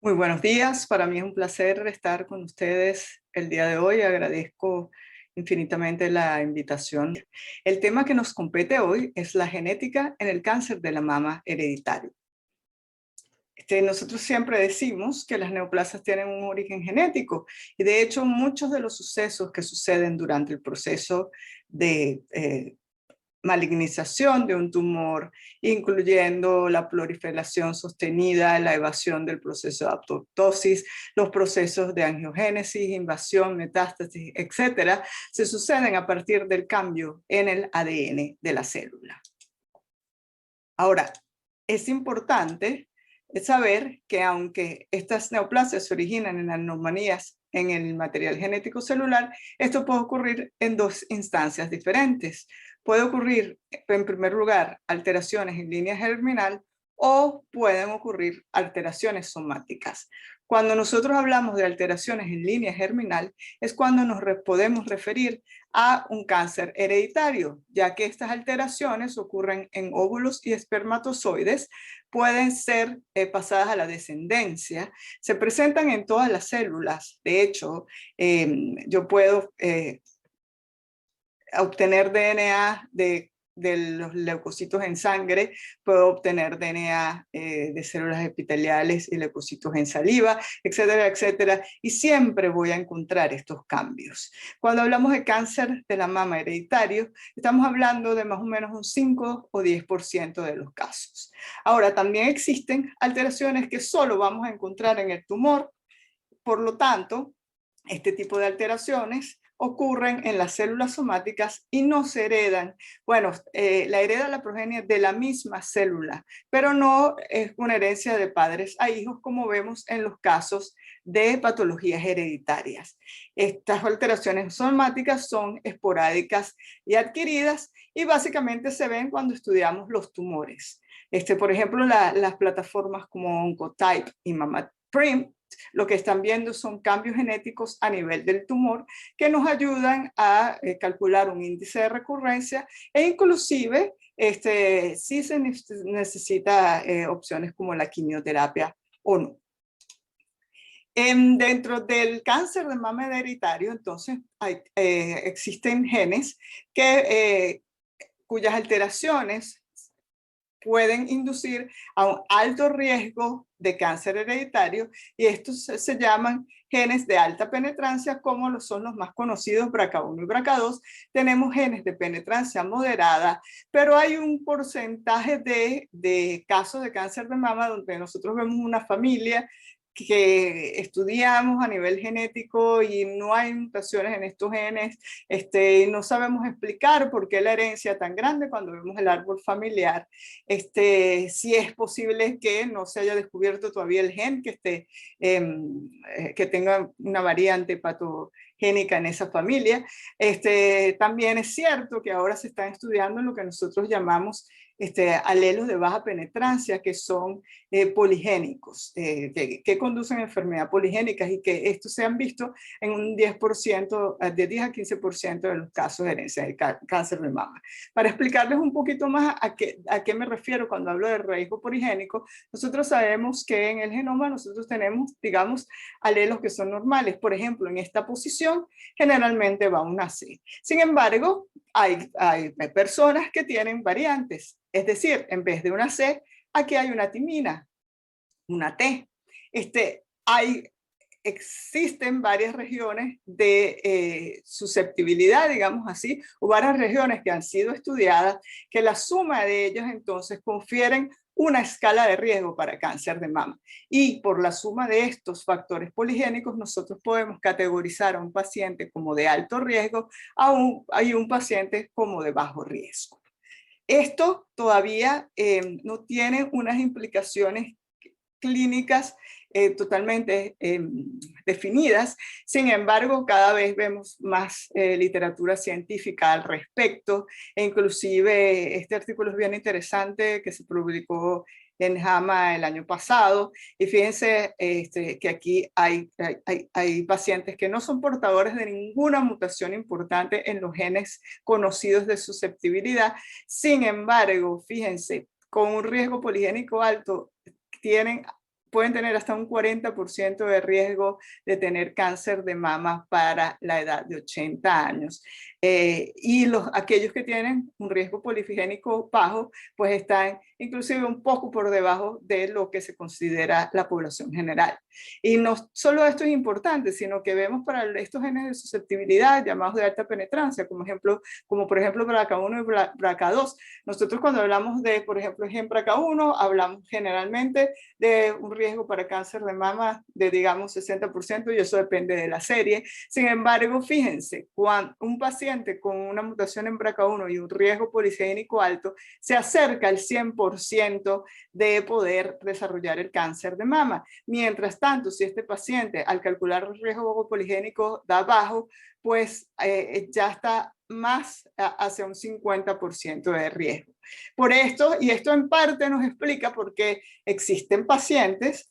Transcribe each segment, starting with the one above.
Muy buenos días, para mí es un placer estar con ustedes el día de hoy. Agradezco infinitamente la invitación. El tema que nos compete hoy es la genética en el cáncer de la mama hereditario. Nosotros siempre decimos que las neoplasias tienen un origen genético y de hecho muchos de los sucesos que suceden durante el proceso de malignización de un tumor, incluyendo la proliferación sostenida, la evasión del proceso de apoptosis, los procesos de angiogénesis, invasión, metástasis, etcétera, se suceden a partir del cambio en el ADN de la célula. Ahora, es importante saber que aunque estas neoplasias se originan en anomalías en el material genético celular, esto puede ocurrir en dos instancias diferentes. Puede ocurrir, en primer lugar, alteraciones en línea germinal o pueden ocurrir alteraciones somáticas. Cuando nosotros hablamos de alteraciones en línea germinal, es cuando nos podemos referir a un cáncer hereditario, ya que estas alteraciones ocurren en óvulos y espermatozoides, pueden ser pasadas a la descendencia, se presentan en todas las células. De hecho, yo puedo obtener DNA de los leucocitos en sangre, puedo obtener DNA de células epiteliales y leucocitos en saliva, etcétera, etcétera, y siempre voy a encontrar estos cambios. Cuando hablamos de cáncer de la mama hereditario, estamos hablando de más o menos un 5 o 10% de los casos. Ahora, también existen alteraciones que solo vamos a encontrar en el tumor, por lo tanto, este tipo de alteraciones ocurren en las células somáticas y no se heredan. Bueno, la hereda la progenie de la misma célula, pero no es una herencia de padres a hijos como vemos en los casos de patologías hereditarias. Estas alteraciones somáticas son esporádicas y adquiridas y básicamente se ven cuando estudiamos los tumores. Por ejemplo, las plataformas como Oncotype y MammaPrint, lo que están viendo son cambios genéticos a nivel del tumor que nos ayudan a calcular un índice de recurrencia e inclusive si se necesita opciones como la quimioterapia o no. Dentro del cáncer de mama hereditario, entonces, existen genes cuyas alteraciones pueden inducir a un alto riesgo de cáncer hereditario y estos se llaman genes de alta penetrancia, como son los más conocidos BRCA1 y BRCA2. Tenemos genes de penetrancia moderada, pero hay un porcentaje de casos de cáncer de mama donde nosotros vemos una familia que estudiamos a nivel genético y no hay mutaciones en estos genes, no sabemos explicar por qué la herencia es tan grande cuando vemos el árbol familiar, si es posible que no se haya descubierto todavía el gen que tenga una variante patogénica en esa familia. También es cierto que ahora se están estudiando lo que nosotros llamamos alelos de baja penetrancia, que son poligénicos, que conducen a enfermedades poligénicas y que estos se han visto en un 10%, de 10 a 15% de los casos de herencia de cáncer de mama. Para explicarles un poquito más a qué me refiero cuando hablo de riesgo poligénico, nosotros sabemos que en el genoma nosotros tenemos, digamos, alelos que son normales. Por ejemplo, en esta posición generalmente va una C. Sin embargo, hay personas que tienen variantes, es decir, en vez de una C, aquí hay una timina, una T. Existen varias regiones de susceptibilidad, digamos así, o varias regiones que han sido estudiadas, que la suma de ellas entonces confieren una escala de riesgo para cáncer de mama. Y por la suma de estos factores poligénicos, nosotros podemos categorizar a un paciente como de alto riesgo hay un paciente como de bajo riesgo. Esto todavía no tiene unas implicaciones clínicas totalmente definidas. Sin embargo, cada vez vemos más literatura científica al respecto. E inclusive este artículo es bien interesante que se publicó en JAMA el año pasado. Y fíjense que aquí hay pacientes que no son portadores de ninguna mutación importante en los genes conocidos de susceptibilidad. Sin embargo, fíjense, con un riesgo poligénico alto, tienen pueden tener hasta un 40% de riesgo de tener cáncer de mama para la edad de 80 años. Y aquellos que tienen un riesgo polifigénico bajo, pues están inclusive un poco por debajo de lo que se considera la población general. Y no solo esto es importante, sino que vemos para estos genes de susceptibilidad llamados de alta penetrancia, como por ejemplo BRCA1 y BRCA2. Nosotros cuando hablamos de, por ejemplo, gen BRCA1, hablamos generalmente de un riesgo para cáncer de mama de, digamos, 60%, y eso depende de la serie. Sin embargo, fíjense, cuando un paciente con una mutación en BRCA1 y un riesgo poligénico alto se acerca al 100% de poder desarrollar el cáncer de mama. Mientras tanto, si este paciente al calcular el riesgo poligénico da bajo, pues ya está más hacia un 50% de riesgo. Por esto, y esto en parte nos explica por qué existen pacientes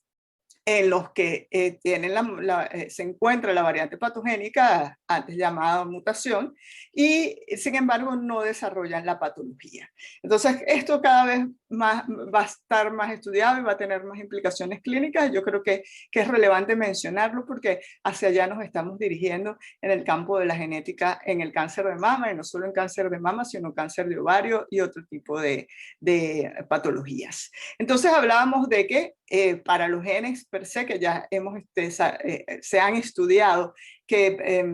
en los que se encuentra la variante patogénica, antes llamada mutación, y sin embargo no desarrollan la patología. Entonces esto cada vez más va a estar más estudiado y va a tener más implicaciones clínicas. Yo creo que es relevante mencionarlo porque hacia allá nos estamos dirigiendo en el campo de la genética en el cáncer de mama, y no solo en cáncer de mama, sino cáncer de ovario y otro tipo de patologías. Entonces hablábamos de que para los genes per se, que ya se han estudiado, que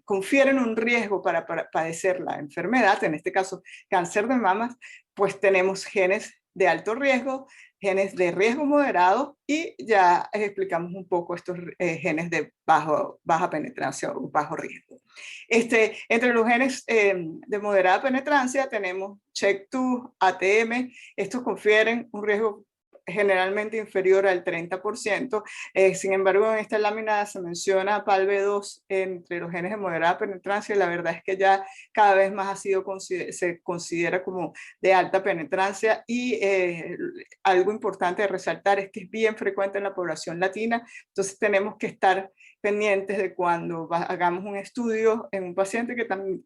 confieren un riesgo para padecer la enfermedad, en este caso cáncer de mama, pues tenemos genes de alto riesgo, genes de riesgo moderado, y ya explicamos un poco estos genes de baja penetrancia o bajo riesgo. Entre los genes de moderada penetrancia tenemos CHEK2, ATM. Estos confieren un riesgo generalmente inferior al 30%. Sin embargo, en esta lámina se menciona PALB2 entre los genes de moderada penetrancia, y la verdad es que ya cada vez más se considera como de alta penetrancia, y algo importante de resaltar es que es bien frecuente en la población latina. Entonces tenemos que estar pendientes de cuando hagamos un estudio en un paciente,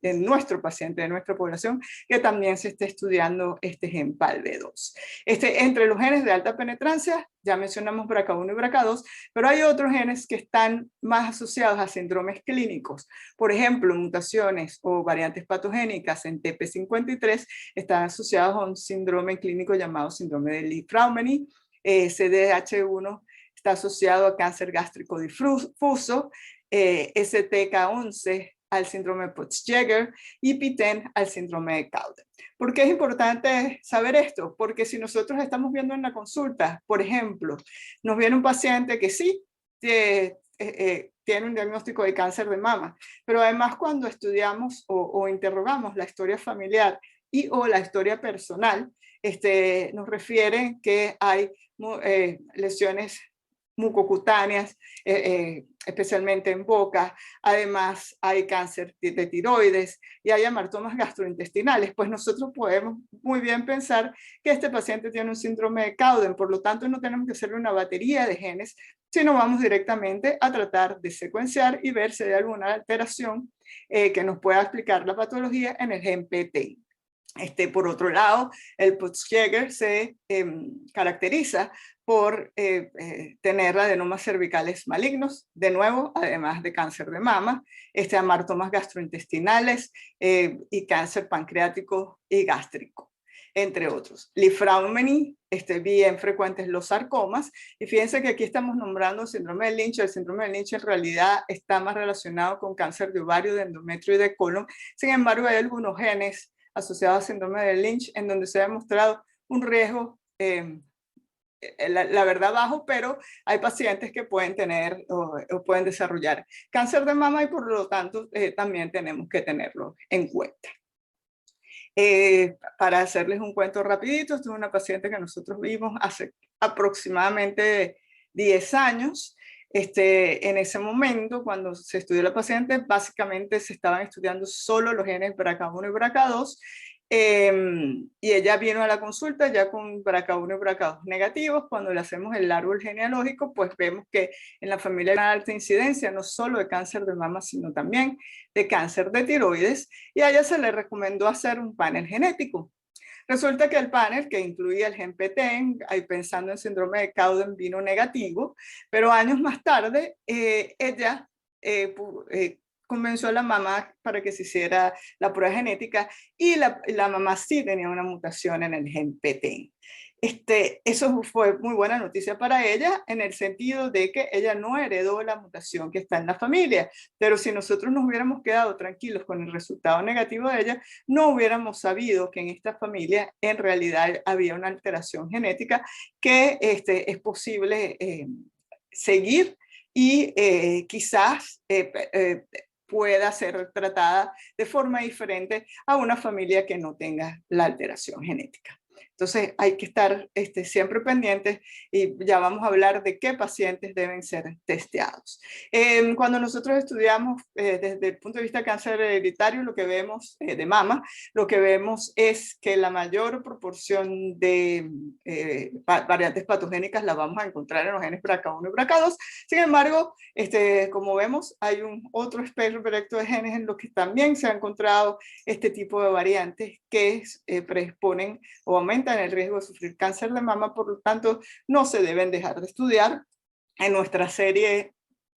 en nuestro paciente, de nuestra población, que también se esté estudiando este gen PALB2. Entre los genes de alta penetrancia, ya mencionamos BRCA1 y BRCA2, pero hay otros genes que están más asociados a síndromes clínicos. Por ejemplo, mutaciones o variantes patogénicas en TP53 están asociados a un síndrome clínico llamado síndrome de Li-Fraumeni. CDH1 está asociado a cáncer gástrico difuso, STK11 al síndrome de Peutz-Jeghers y PTEN al síndrome de Cowden. ¿Por qué es importante saber esto? Porque si nosotros estamos viendo en la consulta, por ejemplo, nos viene un paciente que sí tiene un diagnóstico de cáncer de mama, pero además cuando estudiamos o interrogamos la historia familiar o la historia personal, nos refieren que hay lesiones mucocutáneas, especialmente en boca. Además hay cáncer de tiroides y hay amartomas gastrointestinales. Pues nosotros podemos muy bien pensar que este paciente tiene un síndrome de Cowden. Por lo tanto, no tenemos que hacerle una batería de genes, sino vamos directamente a tratar de secuenciar y ver si hay alguna alteración que nos pueda explicar la patología en el gen PTEN. Por otro lado, el Peutz-Jeghers se caracteriza por tener adenomas cervicales malignos, de nuevo, además de cáncer de mama, amartomas gastrointestinales y cáncer pancreático y gástrico, entre otros. Li-Fraumeni, bien frecuentes los sarcomas, y fíjense que aquí estamos nombrando el síndrome de Lynch. El síndrome de Lynch en realidad está más relacionado con cáncer de ovario, de endometrio y de colon. Sin embargo, hay algunos genes asociados al síndrome de Lynch en donde se ha demostrado un riesgo la verdad bajo, pero hay pacientes que pueden tener o pueden desarrollar cáncer de mama, y por lo tanto también tenemos que tenerlo en cuenta. Para hacerles un cuento rapidito, esta es una paciente que nosotros vimos hace aproximadamente 10 años. En ese momento, cuando se estudió la paciente, básicamente se estaban estudiando solo los genes BRCA1 y BRCA2, y ella vino a la consulta ya con BRCA1 y BRCA2 negativos. Cuando le hacemos el árbol genealógico, pues vemos que en la familia hay una alta incidencia, no solo de cáncer de mama, sino también de cáncer de tiroides, y a ella se le recomendó hacer un panel genético. Resulta que el panel, que incluía el gen PTEN, ahí pensando en síndrome de Cowden, vino negativo, pero años más tarde ella convenció a la mamá para que se hiciera la prueba genética y la mamá sí tenía una mutación en el gen PTEN. Eso fue muy buena noticia para ella en el sentido de que ella no heredó la mutación que está en la familia, pero si nosotros nos hubiéramos quedado tranquilos con el resultado negativo de ella, no hubiéramos sabido que en esta familia en realidad había una alteración genética que es posible seguir y quizás pueda ser tratada de forma diferente a una familia que no tenga la alteración genética. Entonces hay que estar siempre pendientes y ya vamos a hablar de qué pacientes deben ser testeados. Cuando nosotros estudiamos desde el punto de vista de cáncer hereditario, lo que vemos de mama, lo que vemos es que la mayor proporción de variantes patogénicas la vamos a encontrar en los genes BRCA1 y BRCA2. Sin embargo, como vemos, hay un otro espectro de genes en los que también se ha encontrado este tipo de variantes que predisponen o aumentan el riesgo de sufrir cáncer de mama, por lo tanto no se deben dejar de estudiar. En nuestra serie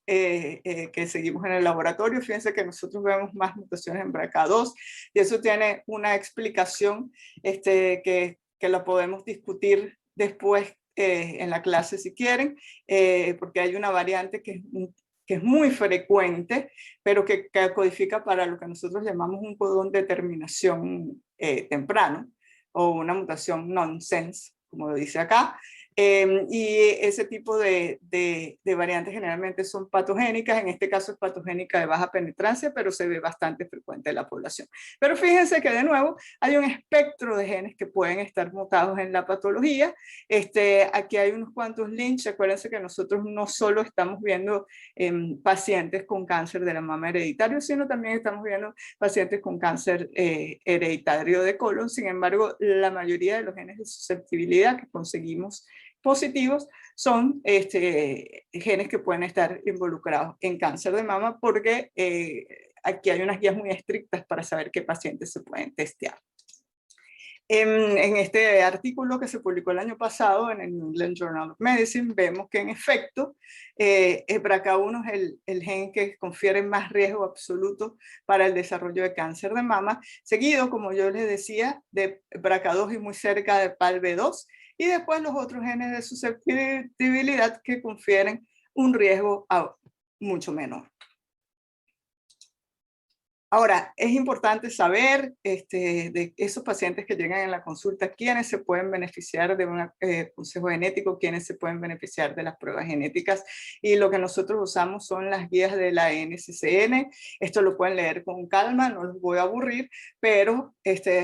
que seguimos en el laboratorio, fíjense que nosotros vemos más mutaciones en BRCA2 y eso tiene una explicación que la podemos discutir después en la clase si quieren, porque hay una variante que es muy frecuente, pero que codifica para lo que nosotros llamamos un codón de terminación temprano, o una mutación nonsense, como lo dice acá. Y ese tipo de variantes generalmente son patogénicas, en este caso es patogénica de baja penetrancia, pero se ve bastante frecuente en la población. Pero fíjense que de nuevo hay un espectro de genes que pueden estar mutados en la patología. Aquí hay unos cuantos links, acuérdense que nosotros no solo estamos viendo pacientes con cáncer de la mama hereditario, sino también estamos viendo pacientes con cáncer hereditario de colon. Sin embargo, la mayoría de los genes de susceptibilidad que conseguimos positivos son genes que pueden estar involucrados en cáncer de mama porque aquí hay unas guías muy estrictas para saber qué pacientes se pueden testear. En este artículo que se publicó el año pasado en el New England Journal of Medicine, vemos que en efecto el BRCA1 es el gen que confiere más riesgo absoluto para el desarrollo de cáncer de mama, seguido, como yo les decía, de BRCA2 y muy cerca de PALB2, y después los otros genes de susceptibilidad que confieren un riesgo mucho menor. Ahora, es importante saber de esos pacientes que llegan en la consulta, quiénes se pueden beneficiar de un consejo genético, quiénes se pueden beneficiar de las pruebas genéticas. Y lo que nosotros usamos son las guías de la NCCN. Esto lo pueden leer con calma, no los voy a aburrir, pero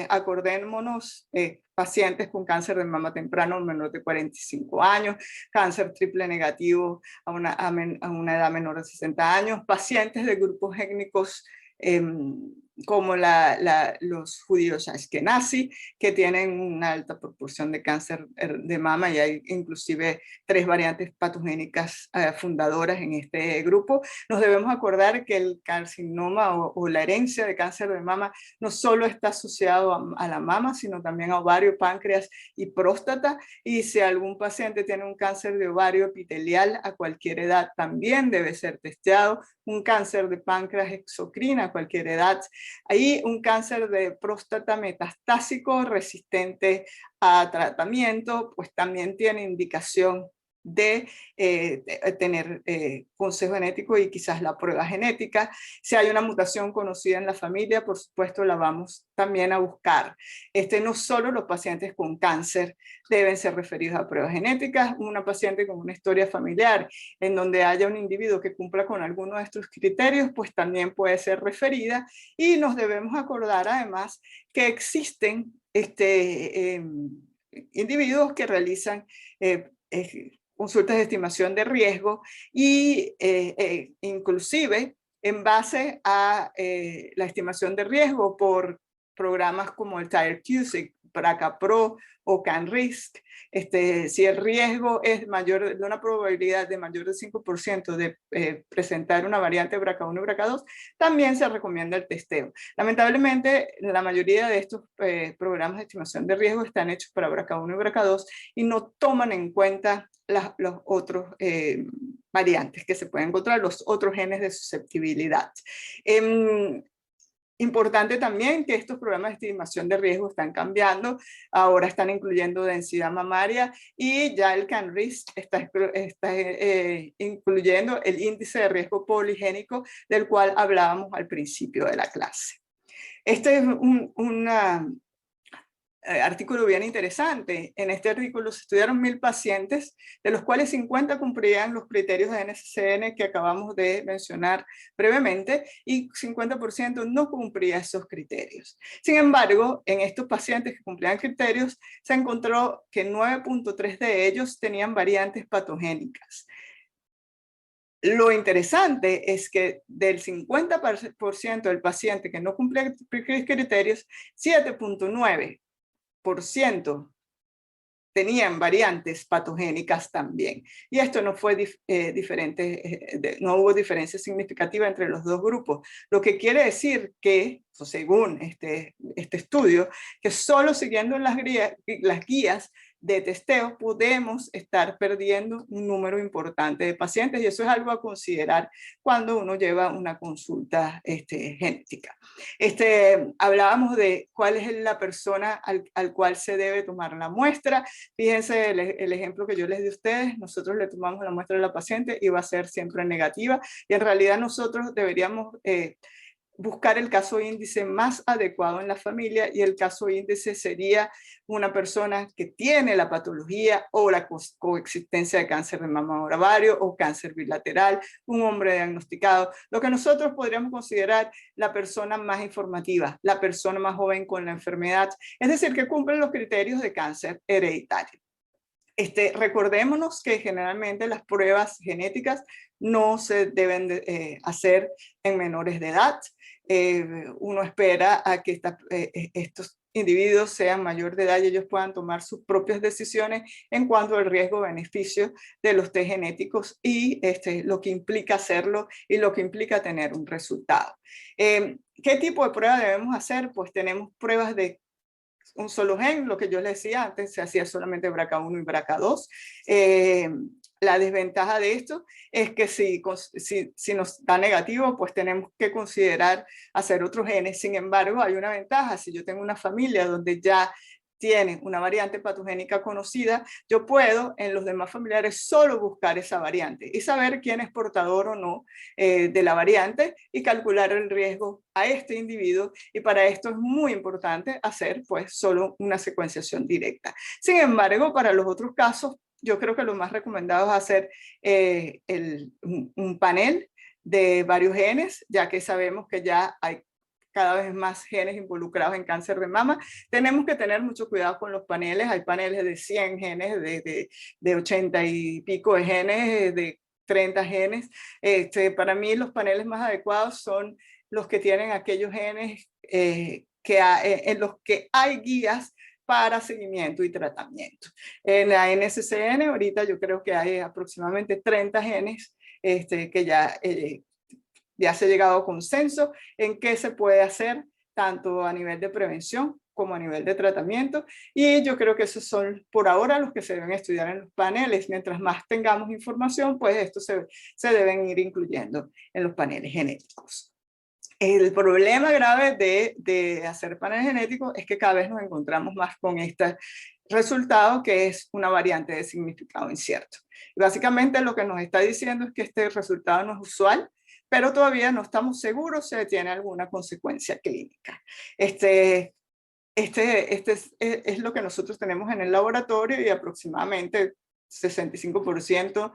acordémonos, pacientes con cáncer de mama temprano menor de 45 años, cáncer triple negativo a una edad menor de 60 años, pacientes de grupos étnicos como los judíos ashkenazi, que tienen una alta proporción de cáncer de mama, y hay inclusive 3 variantes patogénicas fundadoras en este grupo. Nos debemos acordar que el carcinoma o la herencia de cáncer de mama no solo está asociado a la mama, sino también a ovario, páncreas y próstata, y si algún paciente tiene un cáncer de ovario epitelial a cualquier edad también debe ser testeado, un cáncer de páncreas exocrina a cualquier edad. Hay un cáncer de próstata metastásico resistente a tratamiento, pues también tiene indicación de tener consejo genético y quizás la prueba genética. Si hay una mutación conocida en la familia, por supuesto la vamos también a buscar. No solo los pacientes con cáncer deben ser referidos a pruebas genéticas, una paciente con una historia familiar en donde haya un individuo que cumpla con alguno de estos criterios, pues también puede ser referida, y nos debemos acordar además que existen individuos que realizan consultas de estimación de riesgo y inclusive en base a la estimación de riesgo por programas como el TIRE-QSIG, BRCA-PRO o CANRISC. Si el riesgo es mayor, de una probabilidad de mayor de 5% de presentar una variante BRCA1 y BRCA2, también se recomienda el testeo. Lamentablemente, la mayoría de estos programas de estimación de riesgo están hechos para BRCA1 y BRCA2 y no toman en cuenta los otros variantes que se pueden encontrar, los otros genes de susceptibilidad. Importante también que estos programas de estimación de riesgo están cambiando, ahora están incluyendo densidad mamaria y ya el CANRISC está incluyendo el índice de riesgo poligénico del cual hablábamos al principio de la clase. Este es un artículo bien interesante. En este artículo se estudiaron 1000 pacientes, de los cuales 50 cumplían los criterios de NCCN que acabamos de mencionar brevemente y 50% no cumplía esos criterios. Sin embargo, en estos pacientes que cumplían criterios, se encontró que 9.3 de ellos tenían variantes patogénicas. Lo interesante es que del 50% del paciente que no cumplía criterios, 7.9% tenían variantes patogénicas también. Y esto no fue no hubo diferencia significativa entre los dos grupos. Lo que quiere decir que, según este estudio, que solo siguiendo las guías de testeo podemos estar perdiendo un número importante de pacientes y eso es algo a considerar cuando uno lleva una consulta genética. Hablábamos de cuál es la persona al cual se debe tomar la muestra. Fíjense el ejemplo que yo les di a ustedes, nosotros le tomamos la muestra a la paciente y va a ser siempre negativa y en realidad nosotros deberíamos buscar el caso índice más adecuado en la familia y el caso índice sería una persona que tiene la patología o la coexistencia de cáncer de mama o ovario o cáncer bilateral, un hombre diagnosticado, lo que nosotros podríamos considerar la persona más informativa, la persona más joven con la enfermedad, es decir, que cumple los criterios de cáncer hereditario. Recordémonos que generalmente las pruebas genéticas no se deben hacer en menores de edad. Uno espera a que estos individuos sean mayor de edad y ellos puedan tomar sus propias decisiones en cuanto al riesgo-beneficio de los test genéticos y lo que implica hacerlo y lo que implica tener un resultado. ¿Qué tipo de prueba debemos hacer? Pues tenemos pruebas de un solo gen, lo que yo les decía antes, se hacía solamente BRCA1 y BRCA2. La desventaja de esto es que si nos da negativo, pues tenemos que considerar hacer otros genes. Sin embargo, hay una ventaja. Si yo tengo una familia donde ya tiene una variante patogénica conocida, yo puedo en los demás familiares solo buscar esa variante y saber quién es portador o no de la variante y calcular el riesgo a este individuo y para esto es muy importante hacer pues solo una secuenciación directa. Sin embargo, para los otros casos, yo creo que lo más recomendado es hacer un panel de varios genes, ya que sabemos que ya hay cada vez más genes involucrados en cáncer de mama. Tenemos que tener mucho cuidado con los paneles. Hay paneles de 100 genes, de 80 y pico de genes, de 30 genes. Para mí los paneles más adecuados son los que tienen aquellos genes en los que hay guías para seguimiento y tratamiento. En la NCCN ahorita yo creo que hay aproximadamente 30 genes que ya se ha llegado a consenso en qué se puede hacer tanto a nivel de prevención como a nivel de tratamiento y yo creo que esos son por ahora los que se deben estudiar en los paneles. Mientras más tengamos información, pues estos se deben ir incluyendo en los paneles genéticos. El problema grave de hacer paneles genéticos es que cada vez nos encontramos más con este resultado que es una variante de significado incierto. Y básicamente lo que nos está diciendo es que este resultado no es usual, pero todavía no estamos seguros si tiene alguna consecuencia clínica. Es lo que nosotros tenemos en el laboratorio y aproximadamente 65%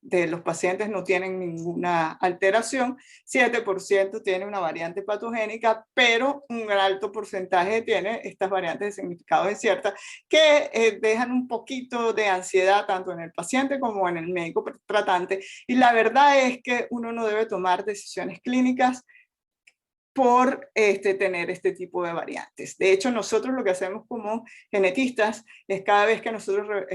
de los pacientes no tienen ninguna alteración, 7% tiene una variante patogénica, pero un alto porcentaje tiene estas variantes de significado incierta que dejan un poquito de ansiedad tanto en el paciente como en el médico tratante. Y la verdad es que uno no debe tomar decisiones clínicas por tener este tipo de variantes. De hecho, nosotros lo que hacemos como genetistas es cada vez que nosotros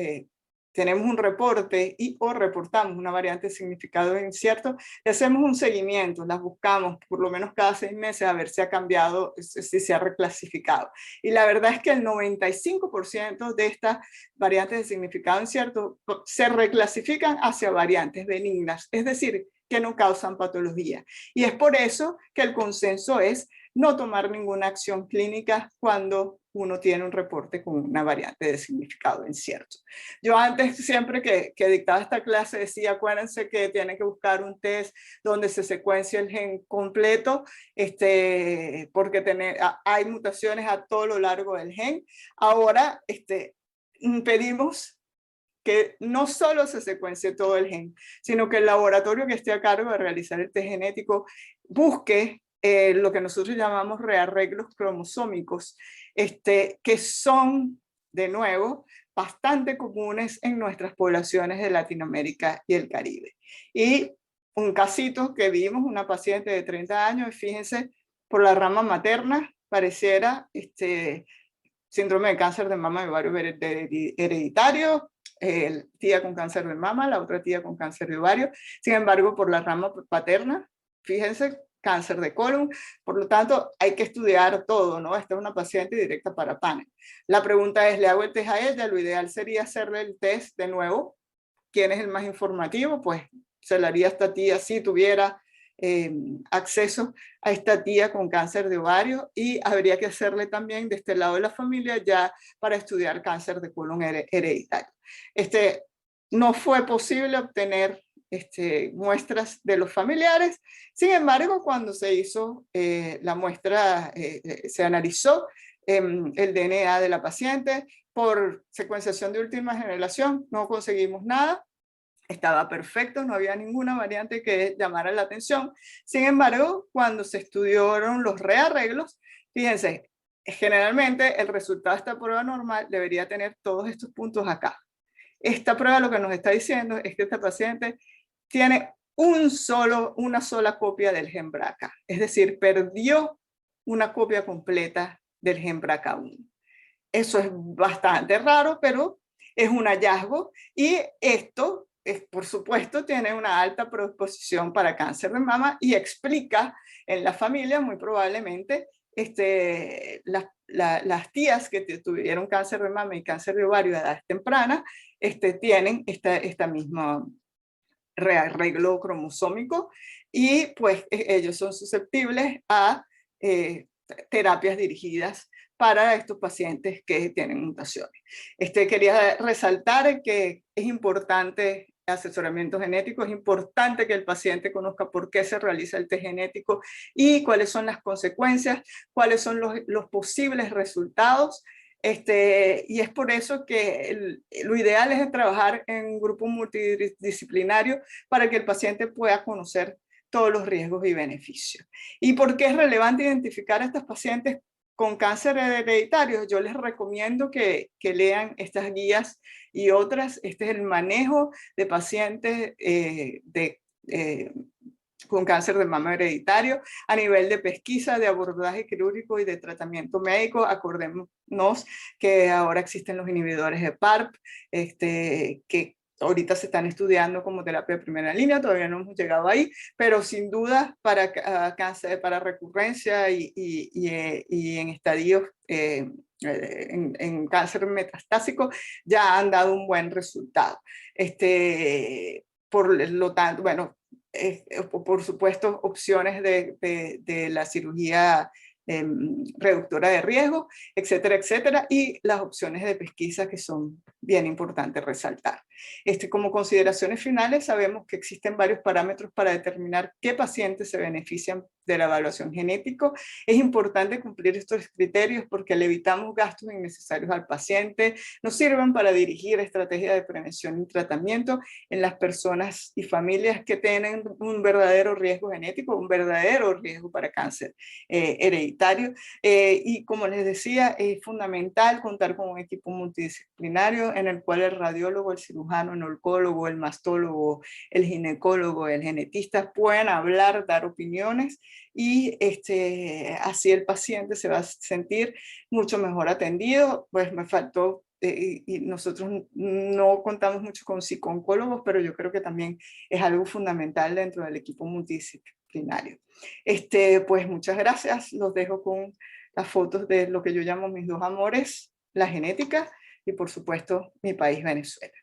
tenemos un reporte o reportamos una variante de significado incierto, le hacemos un seguimiento, las buscamos por lo menos cada 6 meses a ver si ha cambiado, si se ha reclasificado. Y la verdad es que el 95% de estas variantes de significado incierto se reclasifican hacia variantes benignas, es decir, que no causan patología. Y es por eso que el consenso es no tomar ninguna acción clínica cuando uno tiene un reporte con una variante de significado incierto. Yo antes, siempre que dictaba esta clase, decía, acuérdense que tienen que buscar un test donde se secuencie el gen completo, porque hay mutaciones a todo lo largo del gen. Ahora pedimos que no solo se secuencie todo el gen, sino que el laboratorio que esté a cargo de realizar el test genético busque lo que nosotros llamamos rearreglos cromosómicos, que son, de nuevo, bastante comunes en nuestras poblaciones de Latinoamérica y el Caribe. Y un casito que vimos, una paciente de 30 años, y fíjense, por la rama materna, pareciera síndrome de cáncer de mama de ovario hereditario, tía con cáncer de mama, la otra tía con cáncer de ovario. Sin embargo, por la rama paterna, fíjense, cáncer de colon. Por lo tanto, hay que estudiar todo, ¿no? Esta es una paciente directa para panel. La pregunta es, ¿le hago el test a ella? Lo ideal sería hacerle el test de nuevo. ¿Quién es el más informativo? Pues se le haría a esta tía si tuviera acceso a esta tía con cáncer de ovario, y habría que hacerle también de este lado de la familia ya para estudiar cáncer de colon hereditario. No fue posible obtener muestras de los familiares. Sin embargo, cuando se hizo la muestra, se analizó el DNA de la paciente por secuenciación de última generación, no conseguimos nada. Estaba perfecto, no había ninguna variante que llamara la atención. Sin embargo, cuando se estudiaron los rearreglos, fíjense, generalmente el resultado de esta prueba normal debería tener todos estos puntos acá. Esta prueba lo que nos está diciendo es que esta paciente tiene una sola copia del gen BRCA, es decir, perdió una copia completa del gen BRCA1. Eso es bastante raro, pero es un hallazgo, y esto, por supuesto, tiene una alta predisposición para cáncer de mama y explica en la familia muy probablemente las tías que tuvieron cáncer de mama y cáncer de ovario a edades tempranas tienen esta misma rearreglo cromosómico, y pues ellos son susceptibles a terapias dirigidas para estos pacientes que tienen mutaciones. Quería resaltar que es importante asesoramiento genético, es importante que el paciente conozca por qué se realiza el test genético y cuáles son las consecuencias, cuáles son los posibles resultados. Y es por eso que lo ideal es trabajar en un grupo multidisciplinario para que el paciente pueda conocer todos los riesgos y beneficios. ¿Y por qué es relevante identificar a estos pacientes con cáncer hereditario? Yo les recomiendo que lean estas guías y otras. Este es el manejo de pacientes con cáncer de mama hereditario a nivel de pesquisa, de abordaje quirúrgico y de tratamiento médico. Acordémonos que ahora existen los inhibidores de PARP, que ahorita se están estudiando como terapia de primera línea, todavía no hemos llegado ahí, pero sin duda para cáncer, para recurrencia y en estadios en cáncer metastásico ya han dado un buen resultado. Por lo tanto, bueno, por supuesto, opciones de la cirugía reductora de riesgo, etcétera, etcétera, y las opciones de pesquisa que son bien importantes resaltar. Como consideraciones finales, sabemos que existen varios parámetros para determinar qué pacientes se benefician de la evaluación genética. Es importante cumplir estos criterios porque le evitamos gastos innecesarios al paciente, nos sirven para dirigir estrategias de prevención y tratamiento en las personas y familias que tienen un verdadero riesgo genético, un verdadero riesgo para cáncer hereditario. hereditario. Y como les decía, es fundamental contar con un equipo multidisciplinario en el cual el radiólogo, el cirujano, el oncólogo, el mastólogo, el ginecólogo, el genetista puedan hablar, dar opiniones, y así el paciente se va a sentir mucho mejor atendido. Pues me faltó, y nosotros no contamos mucho con psicooncólogos, pero yo creo que también es algo fundamental dentro del equipo multidisciplinario. Pues muchas gracias, los dejo con las fotos de lo que yo llamo mis dos amores, la genética y por supuesto mi país, Venezuela.